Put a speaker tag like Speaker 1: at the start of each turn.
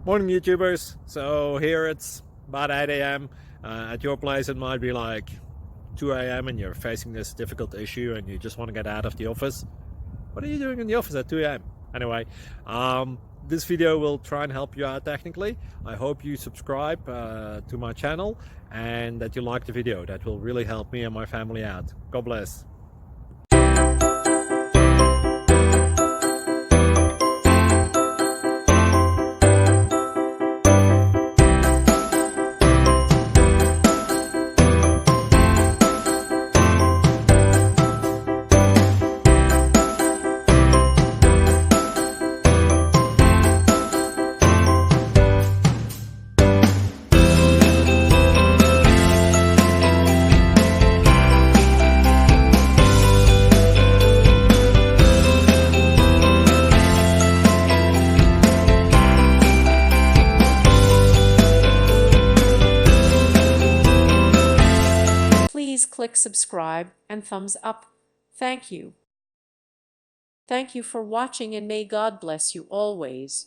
Speaker 1: Morning YouTubers. So here it's about 8 a.m. At your place it might be like 2 a.m. and you're facing this difficult issue and you just want to get out of the office. What are you doing in the office at 2 a.m.? Anyway, this video will try and help you out technically. I hope you subscribe to my channel and that you like the video. That will really help me and my family out. God bless.
Speaker 2: Please click subscribe and thumbs up. Thank you. Thank you for watching and may God bless you always.